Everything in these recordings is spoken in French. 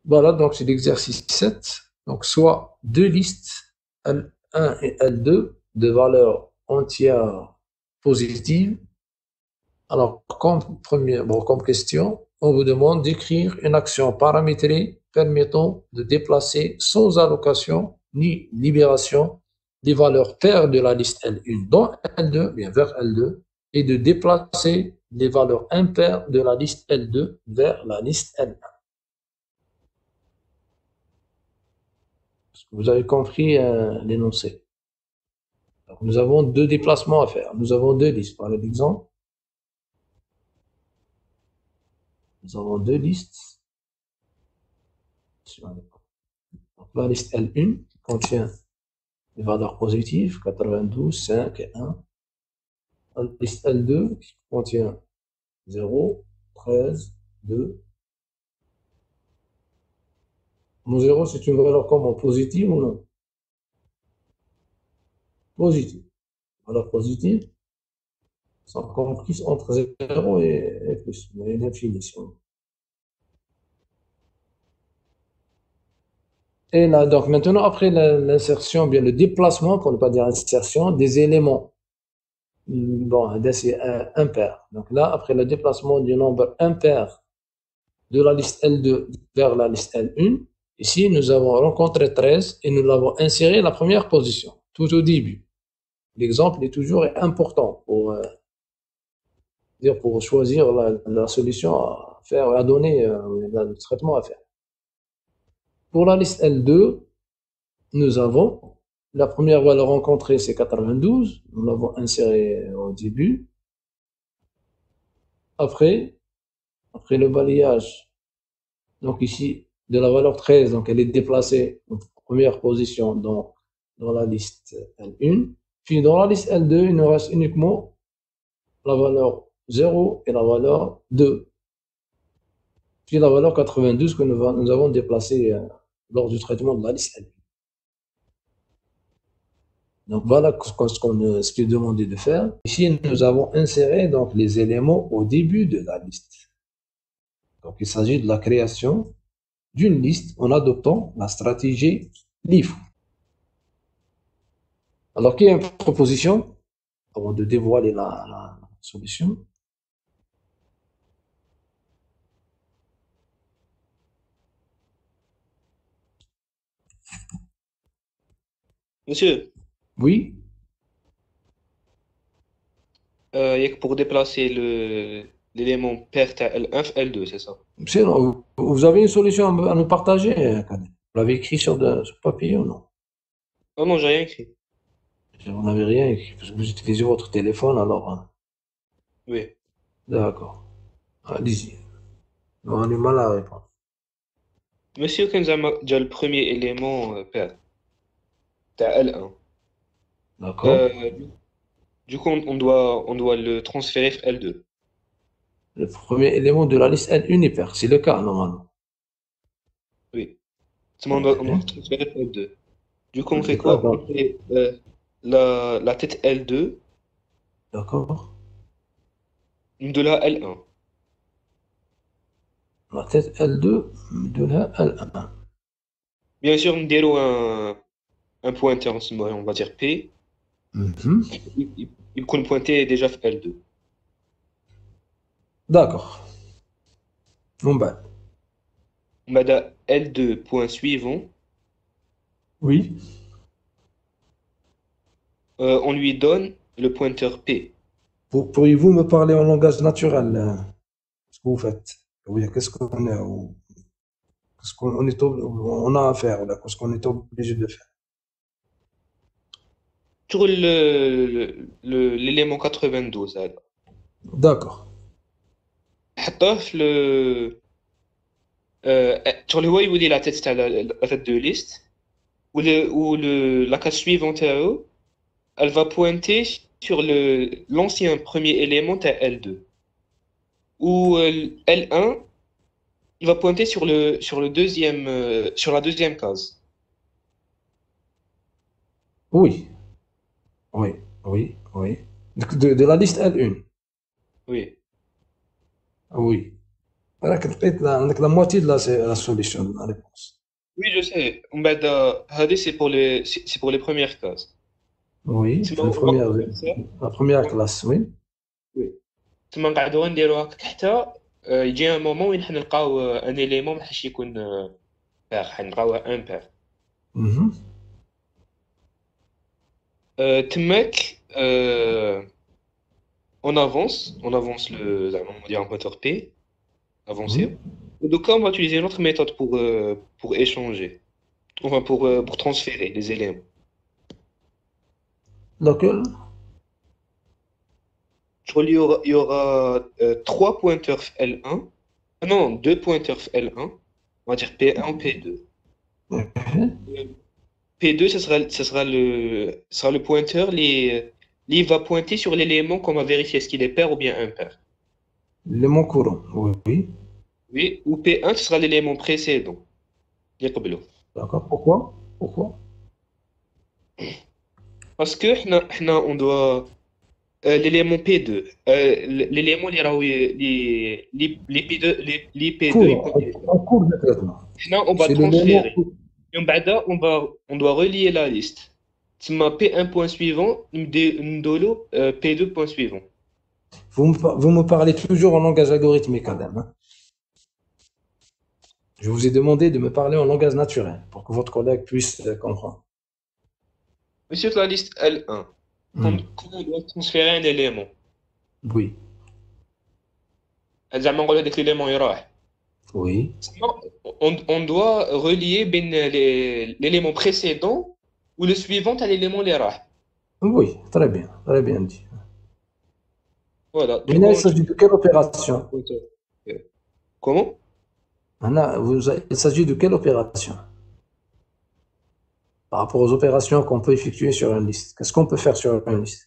Voilà, donc c'est l'exercice 7. Donc, soit deux listes, L1 et L2, de valeurs entières positives. Alors, comme question, on vous demande d'écrire une action paramétrée permettant de déplacer sans allocation ni libération des valeurs paires de la liste L1 dans L2, bien vers L2, et de déplacer les valeurs impaires de la liste L2 vers la liste L1. Vous avez compris l'énoncé. Nous avons deux déplacements à faire. Nous avons deux listes. Par exemple, nous avons deux listes. Donc, la liste L1 qui contient les valeurs positives, 92, 5 et 1. La liste L2 qui contient 0, 13, 2. Mon 0, c'est une valeur comment? Positive ou non? Positive. Valeur positive sont comprises entre 0 et plus. Il y a une infinition. Et là, donc maintenant, après l'insertion, bien le déplacement, pour ne pas dire insertion, des éléments, bon, c'est impair. Donc là, après le déplacement du nombre impair de la liste L2 vers la liste L1, ici, nous avons rencontré 13 et nous l'avons inséré à la première position, tout au début. L'exemple est toujours important pour choisir la solution à faire, à donner, le traitement à faire. Pour la liste L2, nous avons la première valeur rencontrée, c'est 92. Nous l'avons inséré au début. Après le balayage, donc ici, de la valeur 13, donc elle est déplacée en première position dans la liste L1. Puis dans la liste L2, il nous reste uniquement la valeur 0 et la valeur 2. Puis la valeur 92 que nous avons déplacée lors du traitement de la liste L1. Donc voilà ce qui est demandé de faire. Ici, nous avons inséré donc les éléments au début de la liste. Donc il s'agit de la création d'une liste en adoptant la stratégie LIFO. Alors, qui a une proposition avant de dévoiler la solution? Monsieur, Oui, il y a que pour déplacer l'élément pair à L1, L2, c'est ça? sinon, vous avez une solution à nous partager, Kader? Vous l'avez écrit sur papier ou non? Oh non, j'ai rien écrit. Vous n'avez rien écrit, parce que vous utilisez votre téléphone, alors, hein. Oui. D'accord. Allez-y. On est mal à répondre. Monsieur Kenzama, déjà le premier élément pair, c'est à L1. D'accord. Euh, du coup, on doit le transférer vers L2. Le premier élément de la liste N unipère, c'est le cas, normalement. Oui. On doit le Ok. transférer vers L2. Du coup, on fait quoi? On D'accord. fait la tête L2 D'accord. de la L1. La tête L2 de la L1. Bien sûr, on déroule un pointeur, on va dire P. Mhm. Il compte pointer déjà vers L2. D'accord. Bon ben, On a L2 point suivant. oui. On lui donne le pointeur P. Pourriez-vous me parler en langage naturel, ce que vous faites? Oui, qu'est-ce qu'on est, on a à faire, là, qu'est-ce qu'on est obligé de faire? Sur l'élément 92 هذا D'accord. حطوه في sur le هو يولي la tête de liste la case suivante elle va pointer sur l'ancien premier élément à L2 ou L1 il va pointer sur le deuxième sur la deuxième case. Oui, oui, oui, oui. De la liste L1. Oui. Oui. عندك la moitié de la solution, de la réponse. Oui, je sais. C'est pour les premières cases. Oui, تما c'est on va faire ça. la première classe, oui. Oui. تما نقعدوا نديرو هكاك حتى يجي ان مومون وين حنلقاو ان اليمون ما حش يكون بير حنلقاوه ان بير. Mhm. تماك on avance زعما on va dire un moteur P Oui. avancé. Et donc là, on va utiliser une autre méthode pour échanger, enfin pour transférer les éléments. Donc, Je crois il y aura trois pointeurs L1. Ah non, deux pointeurs L1. On va dire P1, P2. Euh, P2, ça sera le pointeur. Il va pointer sur l'élément qu'on va vérifier est-ce qu'il est pair ou bien impair. l'élément courant, oui. Oui, ou P1, ce sera l'élément précédent. Les قبله. D'accord. Pourquoi? Pourquoi? Parce que on doit l'élément P2, l'élément les P2, les P2 Courant, en cours de traitement. Maintenant, on va C'est l'élément. transférer. Et on doit relier la liste. تما P1 point suivant, ندولو P2 point suivant. Vous me parlez toujours en langage algorithmique, Adam, hein. Je vous ai demandé de me parler en langage naturel pour que votre collègue puisse comprendre. Monsieur, la liste L1, Hmm. quand on doit transférer un élément, Oui, زعما نقول هذاك l'élément يروح. oui, On doit relier l'élément précédent ou le suivant à l'élément اللي راح. oui, très bien dit. Voilà. Du Maintenant, coup, il on s'agit de utilise quelle opération? comment? Maintenant, il s'agit de quelle opération? Par rapport aux opérations qu'on peut effectuer sur une liste. Qu'est-ce qu'on peut faire sur une liste?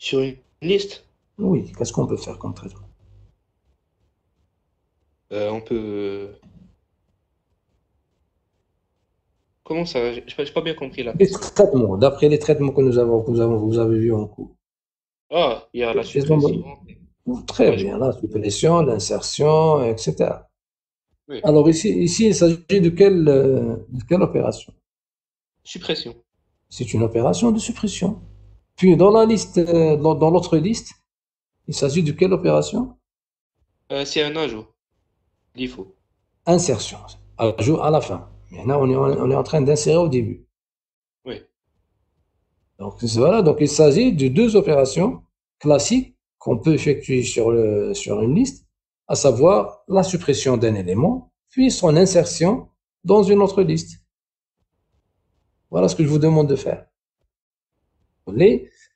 Sur une liste, Oui, qu'est-ce qu'on peut faire comme traitement? on peut. Comment ça? J'ai pas bien compris la Les question. traitements, d'après les traitements vous avez vus en cours. Ah, il y a la Les suppression. très Ouais, bien, la suppression, l'insertion, etc. oui. Alors ici, il s'agit de quelle opération? Suppression. C'est une opération de suppression. Puis dans la liste, dans l'autre liste, il s'agit de quelle opération? C'est un ajout. Il faut. Insertion. Ajout à la fin. Maintenant, on est en train d'insérer au début. Oui. Donc voilà, donc il s'agit de deux opérations classiques qu'on peut effectuer sur une liste, à savoir la suppression d'un élément, puis son insertion dans une autre liste. Voilà ce que je vous demande de faire.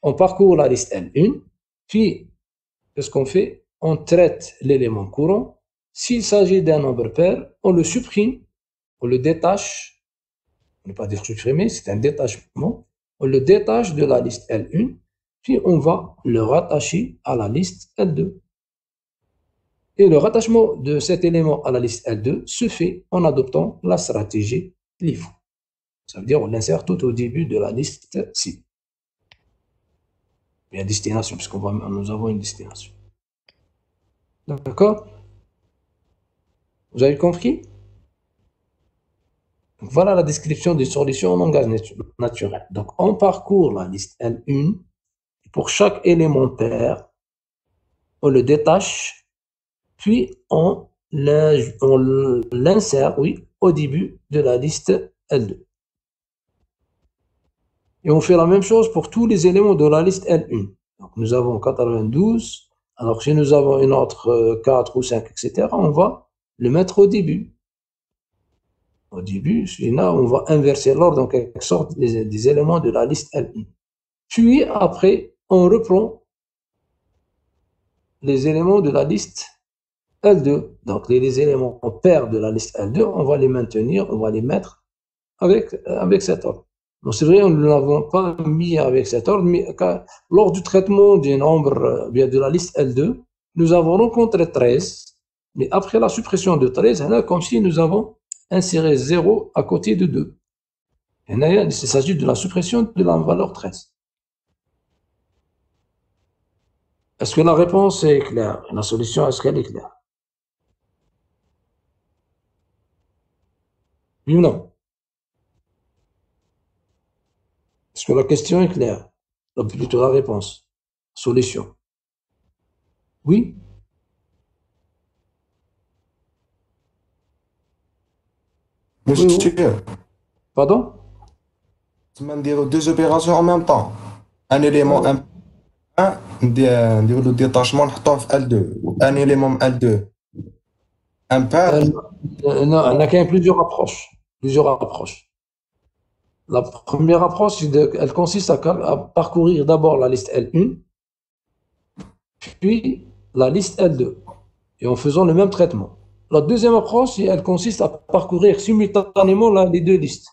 On parcourt la liste L1, puis qu'est-ce qu'on fait? On traite l'élément courant. S'il s'agit d'un nombre pair, on le supprime, on le détache. On ne peut pas dire supprimer, c'est un détachement. On le détache de la liste L1, puis on va le rattacher à la liste L2. Et le rattachement de cet élément à la liste L2 se fait en adoptant la stratégie LIFO. Ça veut dire on l'insère tout au début de la liste cible. Bien destination, nous avons une destination. D'accord? Vous avez compris? Donc, voilà la description des solutions en langage naturel. Donc, on parcourt la liste L1. Pour chaque élément pair, on le détache, puis on l'insère, oui, au début de la liste L2. Et on fait la même chose pour tous les éléments de la liste L1. Donc, nous avons 92. Alors, si nous avons une autre 4 ou 5, etc., on va le mettre au début. Au début, là, on va inverser l'ordre en quelque sorte des éléments de la liste L1. Puis, après, on reprend les éléments de la liste L2. Donc, les éléments pairs de la liste L2, on va les maintenir, on va les mettre avec cet ordre. Donc, c'est vrai, nous ne l'avons pas mis avec cet ordre, mais lors du traitement du nombre, bien de la liste L2, nous avons rencontré 13, mais après la suppression de 13, là, comme si nous avons inséré 0 à côté de 2. Et là, il s'agit de la suppression de la valeur 13. Est-ce que la réponse est claire? La solution, est-ce qu'elle est claire? Oui ou non? Est-ce que la question est claire? Ou plutôt la réponse. Solution. Oui? Oui, oui. Monsieur, Pardon? tu m'as dit deux opérations en même temps. Un élément Euh, M1, نديرو le détachement نحطوه في L2. Un élément L2 impair. non, il y a quand même plusieurs approches. Plusieurs approches. La première approche, elle consiste à parcourir d'abord la liste L1, puis la liste L2, et en faisant le même traitement. La deuxième approche, elle consiste à parcourir simultanément les deux listes.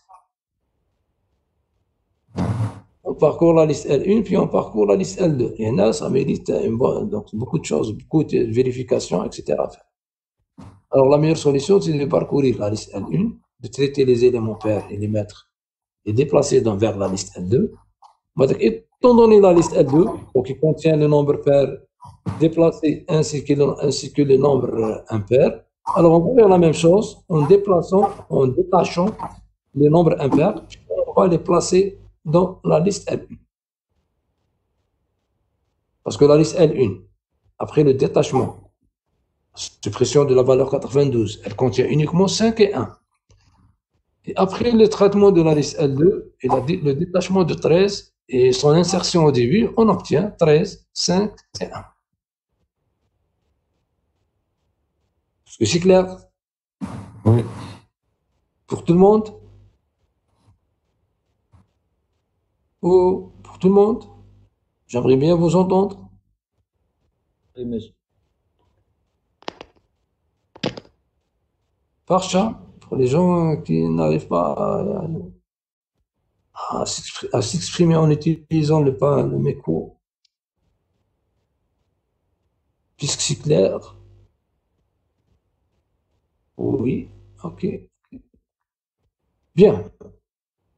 On parcourt la liste L1, puis on parcourt la liste L2. Et là, ça mérite donc, beaucoup de choses, beaucoup de vérifications, etc. à faire. Alors, la meilleure solution, c'est de parcourir la liste L1, de traiter les éléments pairs et les mettre et déplacer vers la liste L2. Étant donné la liste L2, qui contient le nombre pair déplacé ainsi que le nombre impair, alors on va faire la même chose en détachant les nombres impairs, on va les placer dans la liste L1. Parce que la liste L1, après le détachement, suppression de la valeur 92, elle contient uniquement 5 et 1. Et après le traitement de la liste L2 et le détachement de 13 et son insertion au début, on obtient 13, 5 et 1. Est-ce que c'est clair? Oui. Pour tout le monde? Oh, pour tout le monde? J'aimerais bien vous entendre. Oui, monsieur. Parcha, pour les gens qui n'arrivent pas à s'exprimer en utilisant le micro. Puisque c'est clair. Oui, ok. Bien.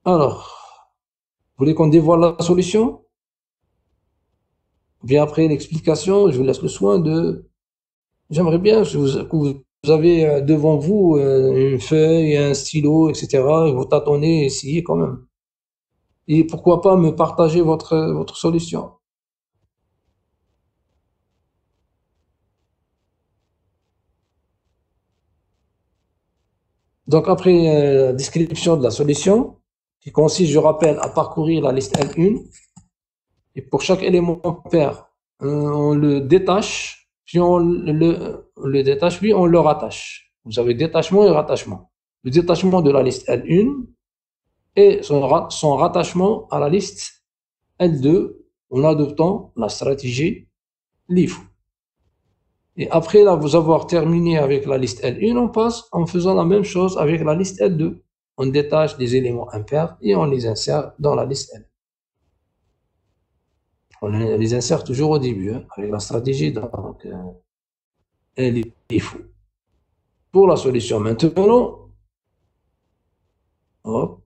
Alors, vous voulez qu'on dévoile la solution? Bien après l'explication, je vous laisse le soin de... J'aimerais bien que vous avez devant vous une feuille, un stylo, etc. Et vous tâtonnez, essayez quand même. Et pourquoi pas me partager votre solution. Donc après la description de la solution, qui consiste, je rappelle, à parcourir la liste L1, et pour chaque élément pair, on le détache, puis on le détache, puis on le rattache. Vous avez détachement et rattachement. Le détachement de la liste L1 et son rattachement à la liste L2 en adoptant la stratégie LIFO. Et après vous avoir terminé avec la liste L1, on passe en faisant la même chose avec la liste L2. On détache les éléments impairs et on les insère dans la liste L. On les insère toujours au début, avec la stratégie donc, LIFO. Pour la solution maintenant, hop,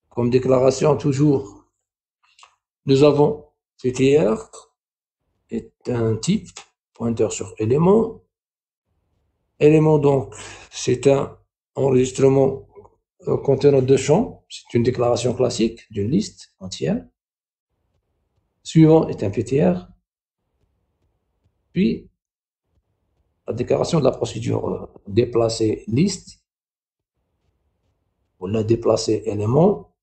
comme déclaration toujours, nous avons PTR est un type pointeur sur élément. Élément donc, c'est un enregistrement contenant deux champs. C'est une déclaration classique d'une liste entière. Suivant est un PTR. Puis, la déclaration de la procédure déplacer liste ou la déplacer élément.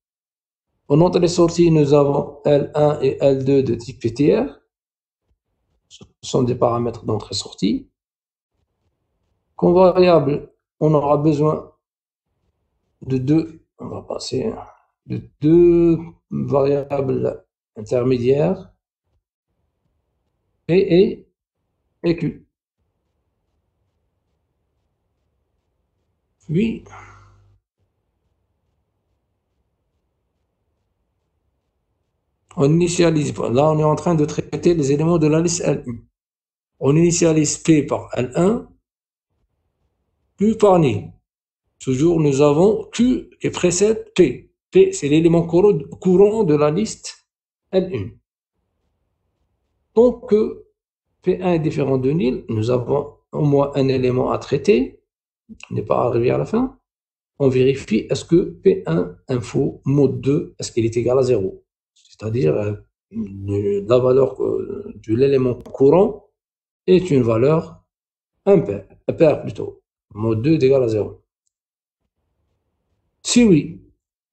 En entrée et sortie, nous avons L1 et L2 de type PTR. Ce sont des paramètres d'entrée-sortie. Comme variable, on aura besoin de on va passer de deux variables intermédiaires, P et Q. Puis, on initialise, là on est en train de traiter les éléments de la liste L1. On initialise P par L1, Q par Ni. Toujours nous avons Q qui précède P. P c'est l'élément courant de la liste L1. Donc P1 est différent de nil, nous avons au moins un élément à traiter, on n'est pas arrivé à la fin. On vérifie est-ce que P1 info mode 2, est-ce qu'il est égal à 0? C'est-à-dire la valeur de l'élément courant est une valeur impaire plutôt. Mode 2 est égal à 0. Si oui,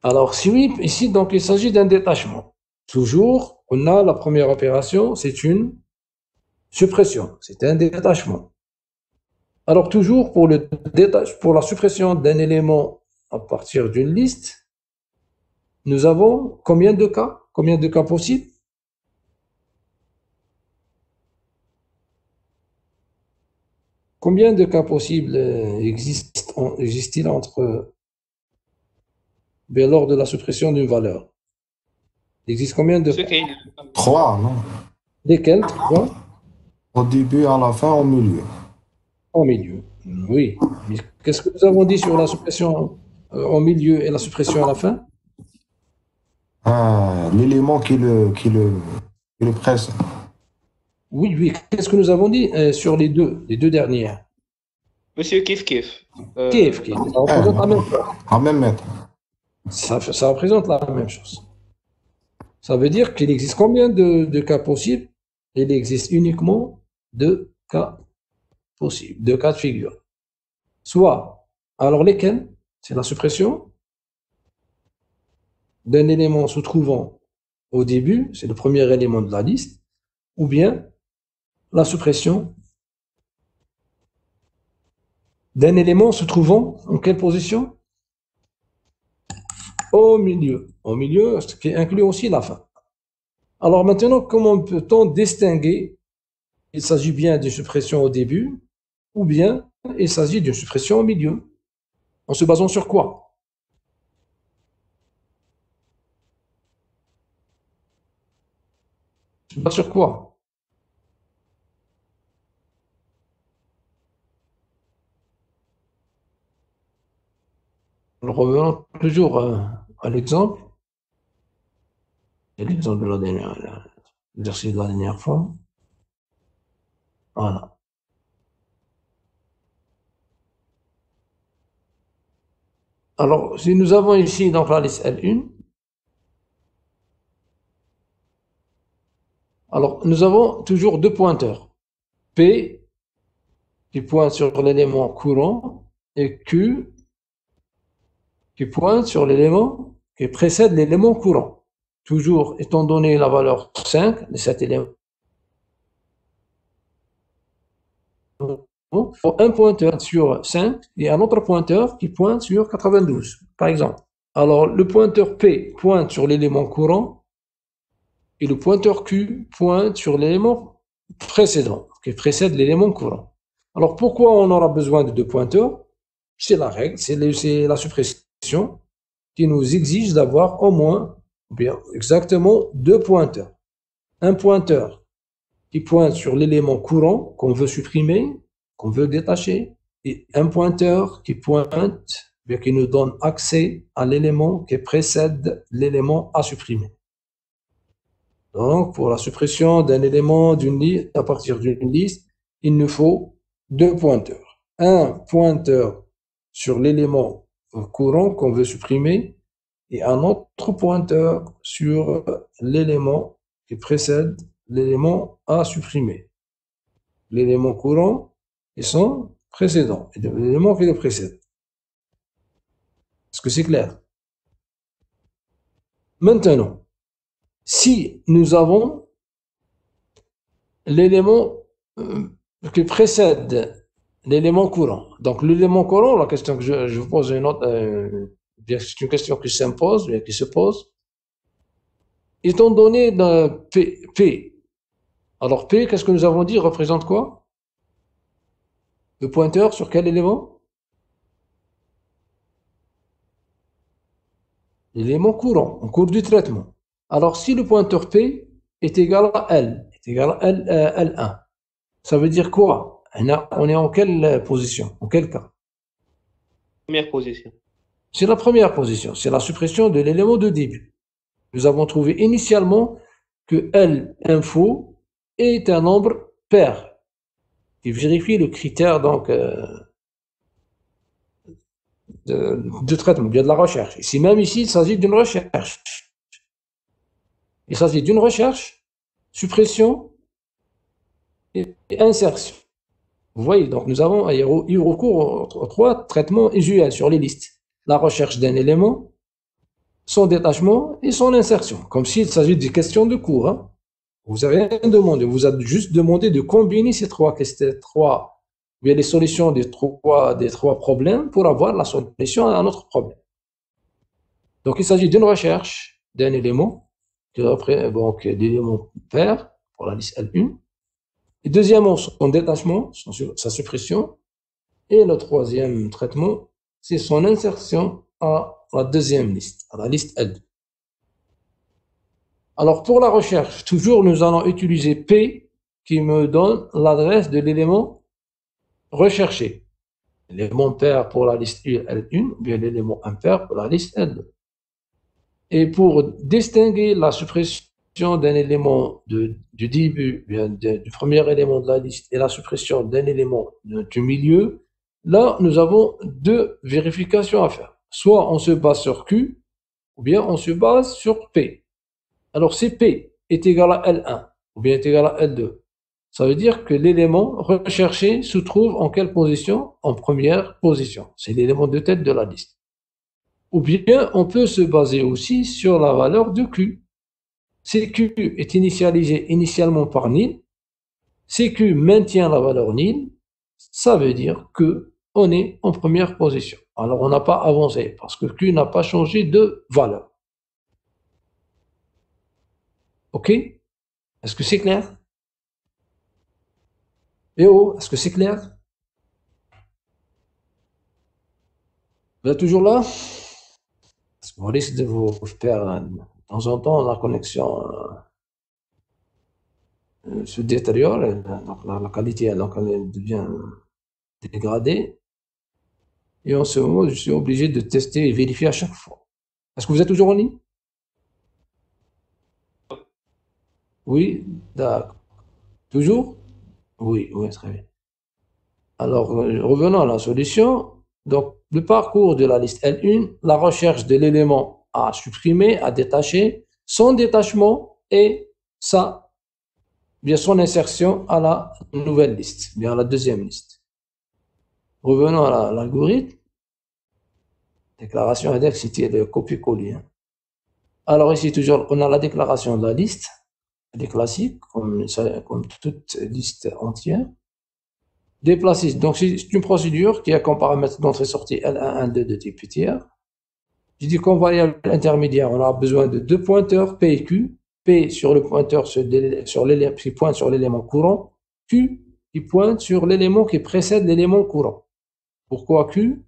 alors si oui, ici donc il s'agit d'un détachement. Toujours, on a la première opération, c'est une suppression, c'est un détachement. Alors toujours pour la suppression d'un élément à partir d'une liste, nous avons combien de cas? Combien de cas possibles? Combien de cas possibles existe-t-il lors de la suppression d'une valeur? Il existe combien de cas? 3, non? Lesquels? 3? Au début, à la fin, au milieu. Au milieu. Oui. Mais qu'est-ce que nous avons dit sur la suppression au milieu et la suppression à la fin? L'élément qui le précède. Oui, oui. Qu'est-ce que nous avons dit sur les deux dernières? Monsieur Kif. Kif. Ça représente la même chose. À même mètre. Ça représente la même chose. Ça veut dire qu'il existe combien de cas possibles? Il existe uniquement deux cas possibles, deux cas de figure. Soit, alors lesquels? C'est la suppression d'un élément se trouvant au début, c'est le premier élément de la liste, ou bien la suppression d'un élément se trouvant en quelle position? Au milieu. Au milieu, ce qui inclut aussi la fin. Alors maintenant, comment peut-on distinguer il s'agit bien d'une suppression au début ou bien il s'agit d'une suppression au milieu? En se basant sur quoi? Sur quoi? Alors, revenons toujours à l'exemple. C'est l'exemple de l'exercice de la dernière fois. Voilà. Alors, si nous avons ici donc la liste L1, alors nous avons toujours deux pointeurs. P qui pointe sur l'élément courant et Q qui pointe sur l'élément qui précède l'élément courant. Toujours étant donné la valeur 5 de cet élément. Il faut un pointeur sur 5 et un autre pointeur qui pointe sur 92, par exemple. Alors, le pointeur P pointe sur l'élément courant et le pointeur Q pointe sur l'élément précédent, qui précède l'élément courant. Alors, pourquoi on aura besoin de deux pointeurs? C'est la règle, c'est la suppression qui nous exige d'avoir au moins, bien exactement, deux pointeurs. Un pointeur qui pointe sur l'élément courant qu'on veut supprimer, qu'on veut détacher, et un pointeur qui pointe, bien qui nous donne accès à l'élément qui précède l'élément à supprimer. Donc, pour la suppression d'un élément d'une liste, à partir d'une liste, il nous faut deux pointeurs. Un pointeur sur l'élément courant qu'on veut supprimer et un autre pointeur sur l'élément qui précède l'élément à supprimer. L'élément courant et son précédent, et l'élément qui le précède. Est-ce que c'est clair? Maintenant, si nous avons l'élément qui précède l'élément courant, donc l'élément courant, la question que je vous pose une autre, c'est une question qui s'impose, qui se pose, étant donné P, alors P, qu'est-ce que nous avons dit, représente quoi? Le pointeur sur quel élément? L'élément courant, en cours du traitement. Alors, si le pointeur P est égal à L, est égal à L1, ça veut dire quoi? On est en quelle position? En quel cas? Première position. C'est la première position, c'est la suppression de l'élément de début. Nous avons trouvé initialement que L info est un nombre paire qui vérifie le critère donc, de traitement, bien de la recherche. Ici, même ici, il s'agit d'une recherche. Il s'agit d'une recherche, suppression et insertion. Vous voyez, donc nous avons eu recours aux trois traitements usuels sur les listes. La recherche d'un élément, son détachement et son insertion, comme s'il s'agit de questions de cours. Hein. Vous n'avez rien demandé, vous avez juste demandé de combiner ces bien les solutions des trois problèmes pour avoir la solution à un autre problème. Donc il s'agit d'une recherche d'un élément, donc d'éléments pairs pour la liste L1. Et deuxièmement, son détachement, sa suppression. Et le troisième traitement, c'est son insertion à la deuxième liste, à la liste L2. Alors, pour la recherche, toujours, nous allons utiliser P qui me donne l'adresse de l'élément recherché. L'élément pair pour la liste L1, bien l'élément impair pour la liste L2. Et pour distinguer la suppression d'un élément du début, bien du premier élément de la liste et la suppression d'un élément du milieu, là, nous avons deux vérifications à faire. Soit on se base sur Q, ou bien on se base sur P. Alors, si P est égal à L1, ou bien est égal à L2, ça veut dire que l'élément recherché se trouve en quelle position? En première position. C'est l'élément de tête de la liste. Ou bien, on peut se baser aussi sur la valeur de Q. Si Q est initialisé initialement par nil, si Q maintient la valeur nil, ça veut dire que on est en première position. Alors, on n'a pas avancé parce que Q n'a pas changé de valeur. OK? Est-ce que c'est clair? Oh, est-ce que c'est clair? Vous êtes toujours là? Parce qu'on risque de vous faire de temps en temps la connexion se détériore, donc la qualité donc, elle devient dégradée. Et en ce moment, je suis obligé de tester et vérifier à chaque fois. Est-ce que vous êtes toujours en ligne? Oui, d'accord. Toujours? Oui, oui, très bien. Alors, revenons à la solution. Donc, le parcours de la liste L1, la recherche de l'élément à supprimer, à détacher, son détachement et bien son insertion à la nouvelle liste, bien à la deuxième liste. Revenons à l'algorithme. Déclaration index, c'était le copier-coller. Hein. Alors ici, toujours, on a la déclaration de la liste, elle est classique, comme toute liste entière. Déplacer, donc c'est une procédure qui a comme paramètre d'entrée-sortie L1, L2 de type tiers. Je dis comme variable intermédiaire, on a besoin de deux pointeurs, P et Q. P sur le pointeur qui pointe sur l'élément courant, Q qui pointe sur l'élément qui précède l'élément courant. Pourquoi Q?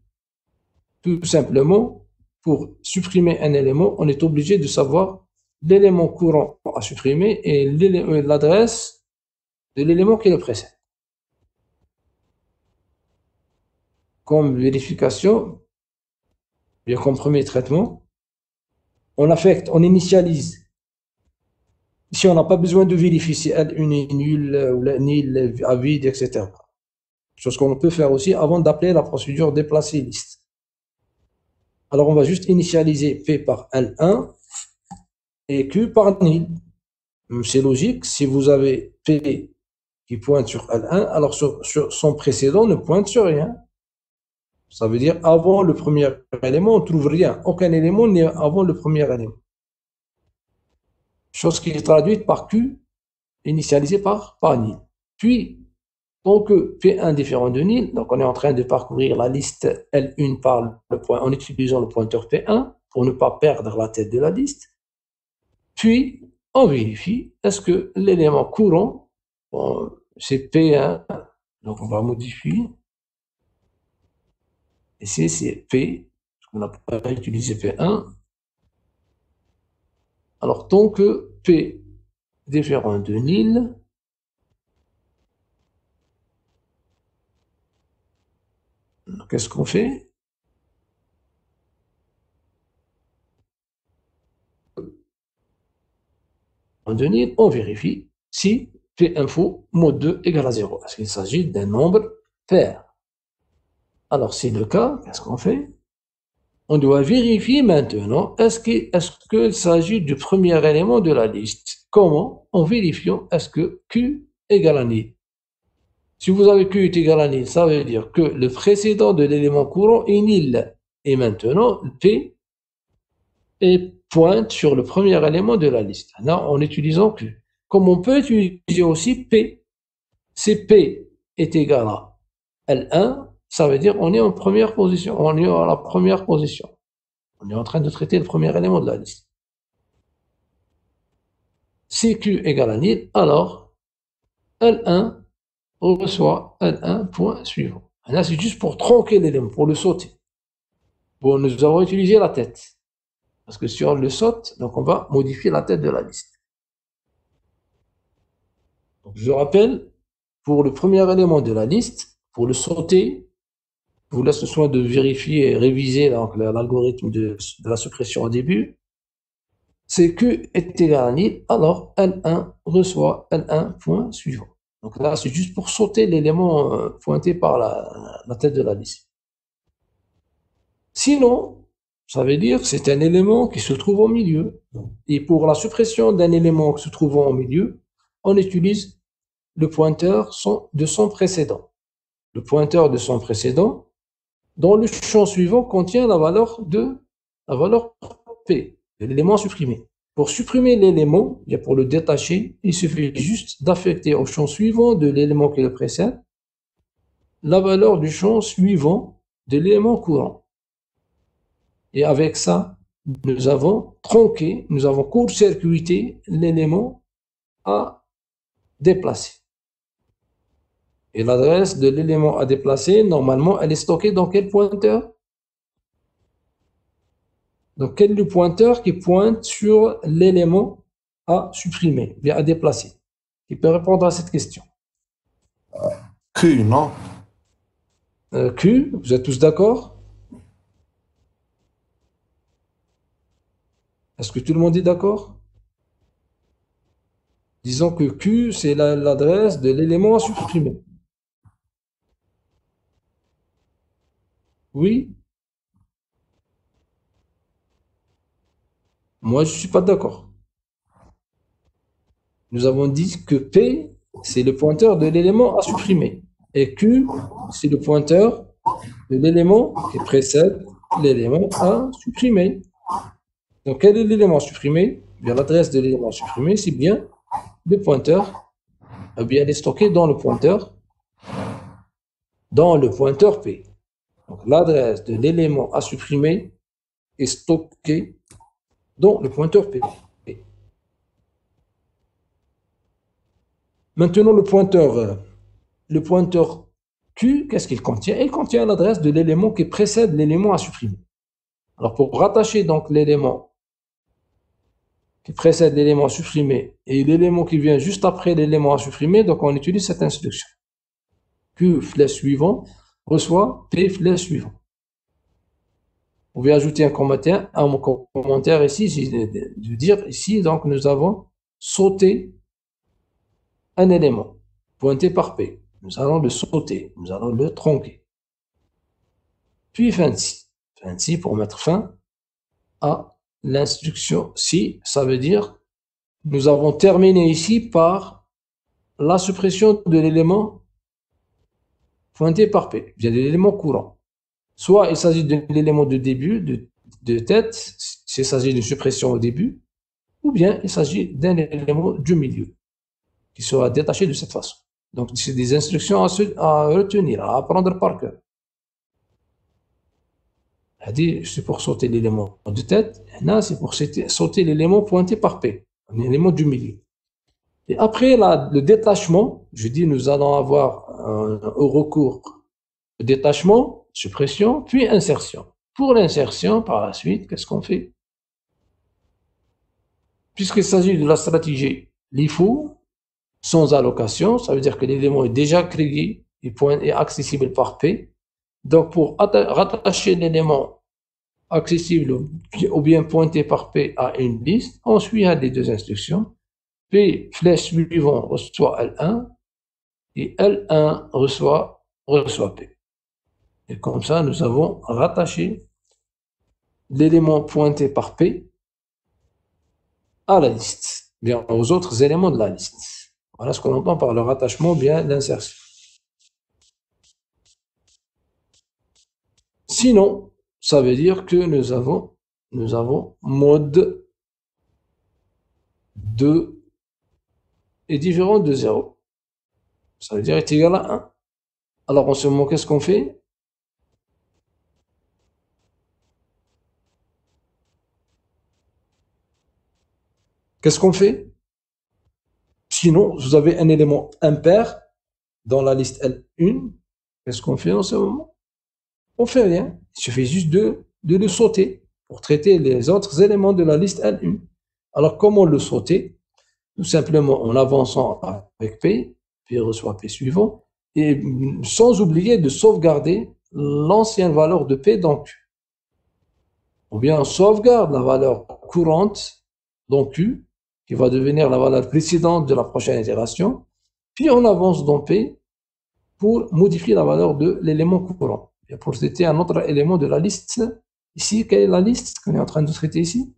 Tout simplement, pour supprimer un élément, on est obligé de savoir l'élément courant à supprimer et l'adresse de l'élément qui le précède. Comme vérification, bien comme premier traitement, on affecte, on initialise. Ici, on n'a pas besoin de vérifier si L1 est nul ou nil à vide, etc. Chose qu'on peut faire aussi avant d'appeler la procédure déplacer liste. Alors, on va juste initialiser P par L1 et Q par nil. C'est logique, si vous avez P qui pointe sur L1, alors sur son précédent ne pointe sur rien. Ça veut dire avant le premier élément, on ne trouve rien. Aucun élément n'est avant le premier élément. Chose qui est traduite par Q, initialisée par nil. Puis, donc P1 différent de nil, donc on est en train de parcourir la liste L1 en utilisant le pointeur P1 pour ne pas perdre la tête de la liste. Puis, on vérifie, est-ce que l'élément courant, bon, c'est P1, donc on va modifier. Ici, c'est P, on n'a pas utilisé P1. Alors, tant que P différent de nil, qu'est-ce qu'on fait? De nil, on vérifie si P info mode 2 égale à 0. Est-ce qu'il s'agit d'un nombre pair? Alors, c'est le cas, qu'est-ce qu'on fait? On doit vérifier maintenant, est-ce qu'il s'agit du premier élément de la liste? Comment? En vérifiant, est-ce que Q égale à nil? Si vous avez Q est égal à nil, ça veut dire que le précédent de l'élément courant est nil. Et maintenant, P est pointe sur le premier élément de la liste. Là, en utilisant Q. Comme on peut utiliser aussi P. Si P est égal à L1, ça veut dire on est en première position. On est à la première position. On est en train de traiter le premier élément de la liste. Si Q égale à nil, alors L1 reçoit L1 point suivant. Et là, c'est juste pour tronquer l'élément, pour le sauter. Bon, nous avons utilisé la tête. Parce que si on le saute, donc on va modifier la tête de la liste. Donc, je rappelle, pour le premier élément de la liste, pour le sauter, je vous laisse le soin de vérifier et réviser l'algorithme de la suppression au début. C'est Q est égal à nil, alors L1 reçoit L1 point suivant. Donc là, c'est juste pour sauter l'élément pointé par la tête de la liste. Sinon, ça veut dire que c'est un élément qui se trouve au milieu. Et pour la suppression d'un élément qui se trouve au milieu, on utilise le pointeur de son précédent. Le pointeur de son précédent, dans le champ suivant, contient la valeur P, l'élément supprimé. Pour supprimer l'élément, pour le détacher, il suffit juste d'affecter au champ suivant de l'élément qui le précède la valeur du champ suivant de l'élément courant. Et avec ça, nous avons tronqué, nous avons court-circuité l'élément à déplacer. Et l'adresse de l'élément à déplacer, normalement, elle est stockée dans quel pointeur? Donc, quel est le pointeur qui pointe sur l'élément à supprimer, bien à déplacer? Qui peut répondre à cette question? Q, non? Q, vous êtes tous d'accord? Est-ce que tout le monde est d'accord? Disons que Q, c'est l'adresse de l'élément à supprimer. Oui? Moi, je ne suis pas d'accord. Nous avons dit que P, c'est le pointeur de l'élément à supprimer. Et Q, c'est le pointeur de l'élément qui précède l'élément à supprimer. Donc, quel est l'élément supprimé? Bien, l'adresse de l'élément supprimé, c'est bien le pointeur. Eh bien, elle est stockée dans le pointeur P. Donc, l'adresse de l'élément à supprimer est stockée dans le pointeur P. Maintenant, le pointeur Q, qu'est-ce qu'il contient? Il contient l'adresse de l'élément qui précède l'élément à supprimer. Alors, pour rattacher donc l'élément qui précède l'élément à supprimer et l'élément qui vient juste après l'élément à supprimer, donc on utilise cette instruction. Q flèche suivant reçoit P flèche suivant. Vous pouvez ajouter un commentaire ici, de dire ici, donc nous avons sauté un élément pointé par P. Nous allons le sauter, nous allons le tronquer. Puis fin de scie. Fin de scie pour mettre fin à l'instruction si, ça veut dire nous avons terminé ici par la suppression de l'élément pointé par P, bien de l'élément courant. Soit il s'agit de l'élément de début, de tête, s'il s'agit d'une suppression au début, ou bien il s'agit d'un élément du milieu qui sera détaché de cette façon. Donc, c'est des instructions à retenir, à apprendre par cœur. C'est pour sauter l'élément de tête, là, c'est pour sauter l'élément pointé par P, un élément du milieu. Et après le détachement, je dis nous allons avoir au recours le détachement, suppression, puis insertion. Pour l'insertion, par la suite, qu'est-ce qu'on fait? Puisqu'il s'agit de la stratégie LIFO, sans allocation, ça veut dire que l'élément est déjà créé et accessible par P. Donc, pour rattacher l'élément accessible ou bien pointé par P à une liste, on suit les deux instructions. P flèche suivant reçoit L1 et L1 reçoit P. Et comme ça, nous avons rattaché l'élément pointé par P à la liste, bien aux autres éléments de la liste. Voilà ce qu'on entend par le rattachement, bien l'insertion. Sinon, ça veut dire que nous avons mode 2 est différent de 0. Ça veut dire est égal à 1. Alors en ce moment, qu'est-ce qu'on fait? Qu'est-ce qu'on fait? Sinon, vous avez un élément impair dans la liste L1. Qu'est-ce qu'on fait en ce moment? On ne fait rien. Il suffit juste de le sauter pour traiter les autres éléments de la liste L1. Alors, comment le sauter? Tout simplement en avançant avec P, P reçoit P suivant, et sans oublier de sauvegarder l'ancienne valeur de P dans Q. Ou bien on sauvegarde la valeur courante dans Q, qui va devenir la valeur précédente de la prochaine itération, puis on avance dans P pour modifier la valeur de l'élément courant. Et pour traiter un autre élément de la liste, ici, quelle est la liste qu'on est en train de traiter ici?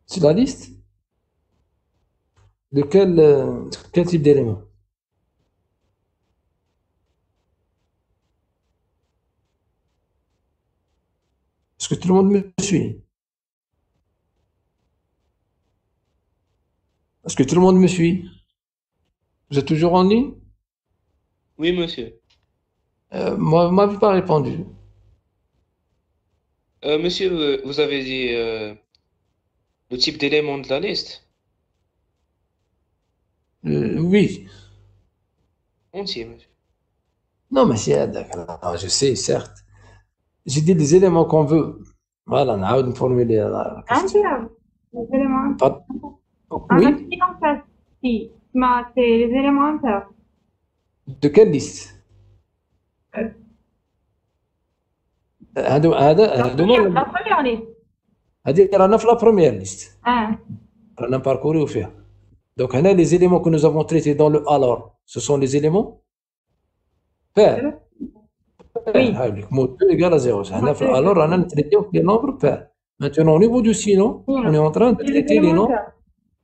C'est la liste de quel type d'élément? Est-ce que tout le monde me suit? Est-ce que tout le monde me suit? Vous êtes toujours en ligne? Oui, monsieur. Moi, vous m'avez pas répondu. Monsieur, vous avez dit le type d'élément de la liste Oui. entier, monsieur. Non, mais je sais, certes. J'ai dit des éléments qu'on veut. Voilà, on a formuler la question. Les éléments. Oui, En fait, si, c'est les éléments impairs. de quelle liste? La première liste. هذه رانا في la première liste. Ah, رانا parcouru فيها. Donc, هنا les éléments que nous avons traités dans le alors, ce sont les éléments pairs. oui. Mode 2 égale à 0. هنا في alors, رانا نتريتيو les nombres pairs. Maintenant, au niveau du sinon, on est en train de traiter les nombres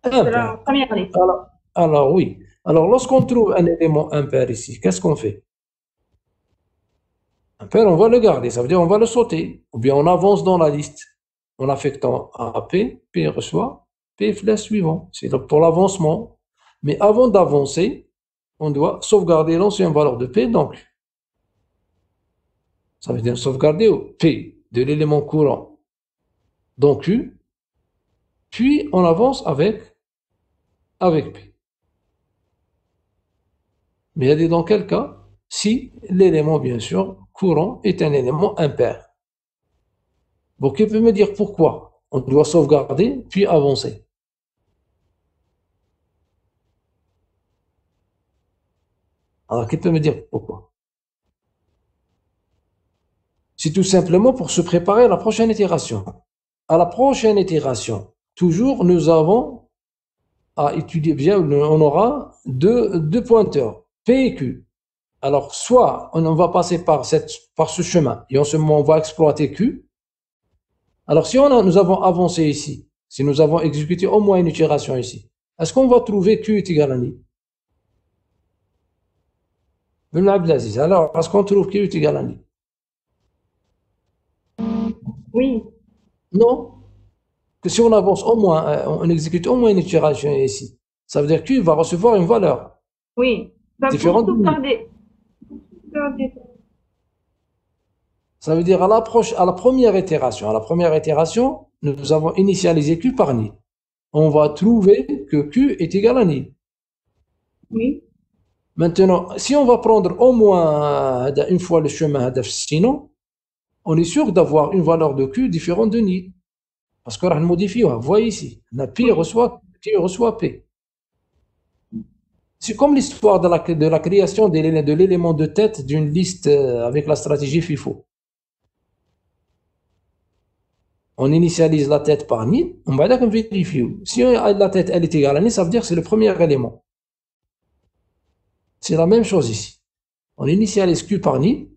C'est la impairs. première liste. Alors, oui. Alors, lorsqu'on trouve un élément impair ici, qu'est-ce qu'on fait? Impair, on va le garder, ça veut dire on va le sauter. Ou bien on avance dans la liste en affectant à P, P reçoit, P flèche suivant. C'est pour l'avancement. Mais avant d'avancer, on doit sauvegarder l'ancienne valeur de P, donc. Ça veut dire sauvegarder P de l'élément courant dans Q, puis on avance avec P. Mais il y a des dans quel cas? Si l'élément, bien sûr, courant est un élément impair. Donc, il peut me dire pourquoi on doit sauvegarder puis avancer. Alors, qui peut me dire pourquoi? C'est tout simplement pour se préparer à la prochaine itération. À la prochaine itération, toujours, nous avons à étudier bien, on aura deux pointeurs, P et Q. Alors, soit on va passer par ce chemin et en ce moment, on va exploiter Q. Alors, si nous avons avancé ici, si nous avons exécuté au moins une itération ici, est-ce qu'on va trouver Q est égal à ni? Alors, est-ce qu'on trouve Q est égal à ni? Oui. Non. Que si on avance au moins, on exécute au moins une itération ici, ça veut dire que Q va recevoir une valeur. Oui. Différente. Ça veut dire à la première itération, nous avons initialisé Q par ni. On va trouver que Q est égal à ni. Oui. Maintenant, si on va prendre au moins une fois le chemin, sinon, on est sûr d'avoir une valeur de Q différente de ni. Parce qu'on va modifier, vous voyez ici, P reçoit P. C'est comme l'histoire de la création de l'élément de tête d'une liste avec la stratégie FIFO. On initialise la tête par nil, on va d'accord vérifier. Si la tête elle est égale à nil, ça veut dire que c'est le premier élément. C'est la même chose ici. On initialise Q par nil.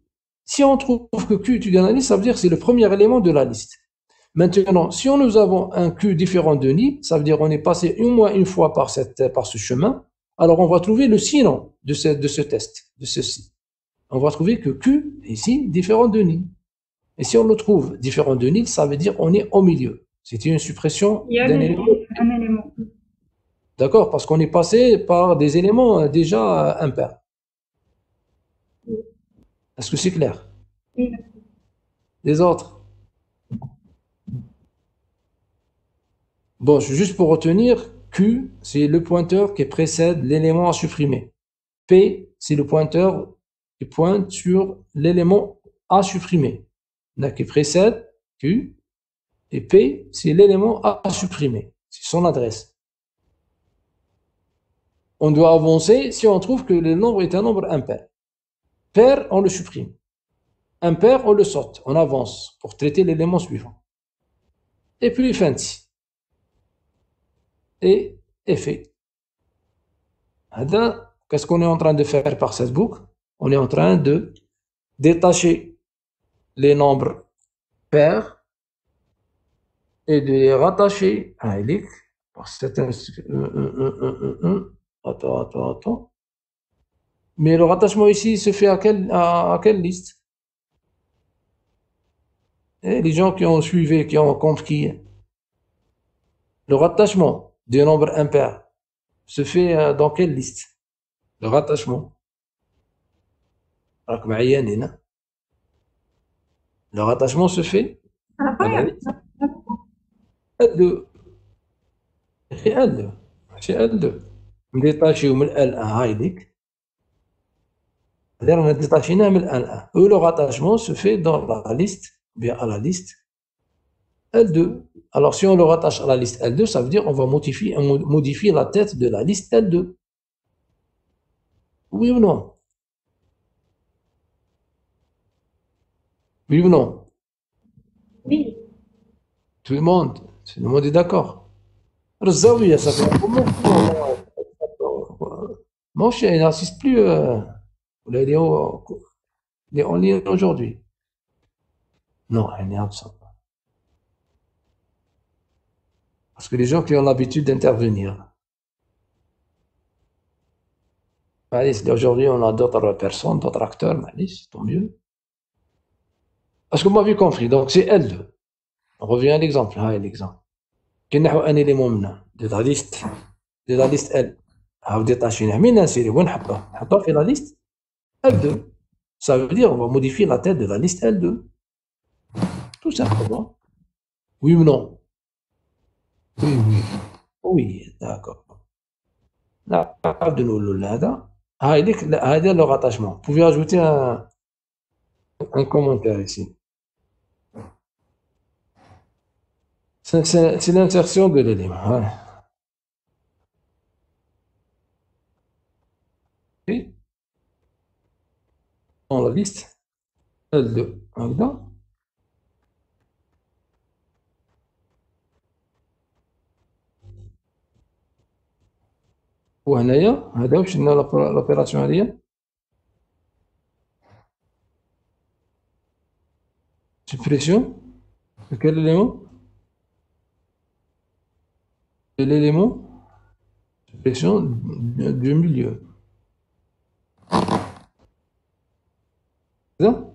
Si on trouve que Q est égal à nil, ça veut dire que c'est le premier élément de la liste. Maintenant, si nous avons un Q différent de nil, ça veut dire qu'on est passé au moins une fois par ce chemin, alors on va trouver le sinon de ce test, de ceci. On va trouver que Q est ici différent de nil. Et si on le trouve différent de nil, ça veut dire qu'on est au milieu. C'est une suppression d'un élément. Un élément. D'accord? Parce qu'on est passé par des éléments déjà impairs. Est-ce que c'est clair? Oui. Les autres? Bon, juste pour retenir, Q, c'est le pointeur qui précède l'élément à supprimer. P, c'est le pointeur qui pointe sur l'élément à supprimer. Là, qui précède Q, et P, c'est l'élément à supprimer. C'est son adresse. On doit avancer si on trouve que le nombre est un nombre impair. Pair, on le supprime. Impair, on le saute. On avance pour traiter l'élément suivant. Et puis fancy. Et effet. Qu'est-ce qu'on est en train de faire par cette boucle? On est en train de détacher les nombres pairs et de les rattacher à Elic par cette Attends. Mais le rattachement ici se fait à quelle liste? Et les gens qui ont suivi, qui ont compris, le rattachement des nombres impairs se fait dans quelle liste? Le rattachement. Le rattachement se fait à la liste L2. C'est L2. C'est L2. Détaché من L1 هايديك. C'est-à-dire on a détaché من L1. Le rattachement se fait dans la liste, bien à la liste L2. Alors si on le rattache à la liste L2, ça veut dire on va modifier la tête de la liste L2. Oui ou non? Oui ou non? Oui. Tout le monde est d'accord. Razaouia, ça fait un moment. Mon chien, il n'insiste plus. Il est en ligne aujourd'hui. Non, il est absent. Parce que les gens qui ont l'habitude d'intervenir. Aujourd'hui, on a d'autres personnes, d'autres acteurs, tant mieux. Parce que vous m'avez compris, donc c'est L2. On revient à l'exemple. L'exemple. Quel est un élément de la liste L? On détache une série. On fait la liste L2. Ça veut dire on va modifier la tête de la liste L2. Tout simplement. Oui ou non? Oui, d'accord. Là, de nous le le rattachement. Vous pouvez ajouter un commentaire ici. C'est l'insertion de l'élément. Ouais. Et dans la liste L2. هكذا. وهنايا هذا واش درنا لوبيراسيون هذه suppression de quel élément? De l'élément suppression du milieu. C'est ça?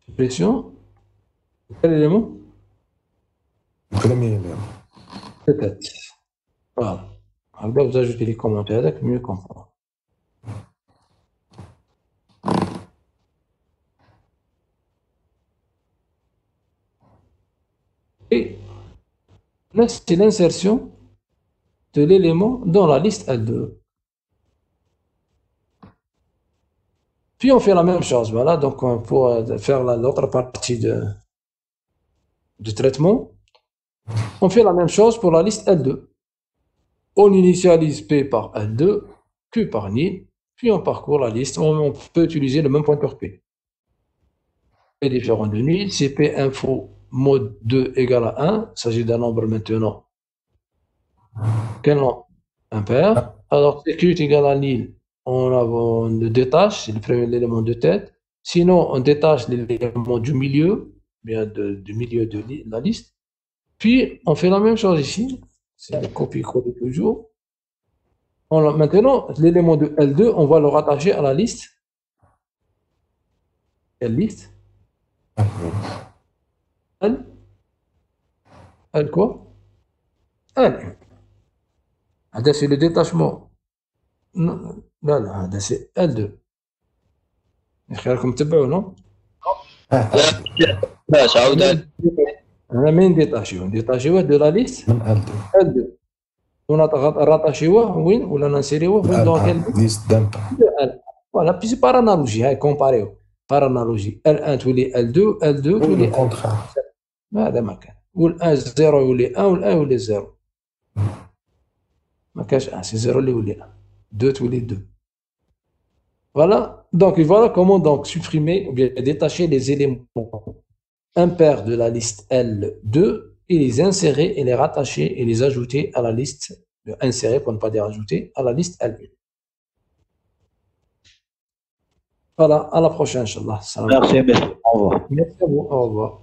Suppression de quel élément? Le premier élément. Peut-être. Voilà. Alors, vous ajoutez les commentaires avec mieux comprendre. Et là, c'est l'insertion de l'élément dans la liste L2. Puis on fait la même chose. Voilà, donc pour faire l'autre partie de traitement, on fait la même chose pour la liste L2. On initialise P par L2, Q par nil, puis on parcourt la liste. On peut utiliser le même pointeur P. est différent de nul. Si P info mode 2 égale à 1, il s'agit d'un nombre maintenant. Quel nombre? Impair. Alors, si Q est égal à nil, on le détache, c'est le premier élément de tête. Sinon, on détache l'élément du milieu, bien du milieu de la liste. Puis, on fait la même chose ici. C'est le copier-coller toujours. Maintenant, l'élément de L2, on va le rattacher à la liste. Quelle liste? L. L quoi? L. C'est le détachement. Non, là, c'est L2. خيركم تبعوا non? باش عاود أنا مين ديتاشيوه de la liste من L2 L2. راتاشيوه وين ولا ننسيريوه وين dans quel ليست دامبا voilà puis c'est par analogie هاي كومباريو par analogie L1 تولي L2 L2 تولي L2 كونتخار هذا ما كان وال1 0 يولي 1 وال1 يولي 0 ما كاش 1 سي 0 اللي يولي 1 2 تولي 2. Voilà, donc voilà comment donc supprimer ou bien détacher les éléments impairs de la liste L2 et les insérer et les rattacher et les ajouter à la liste, insérer pour ne pas dire ajouter, à la liste L1. Voilà, à la prochaine, Inch'Allah. Merci, au revoir. Merci à vous, au revoir.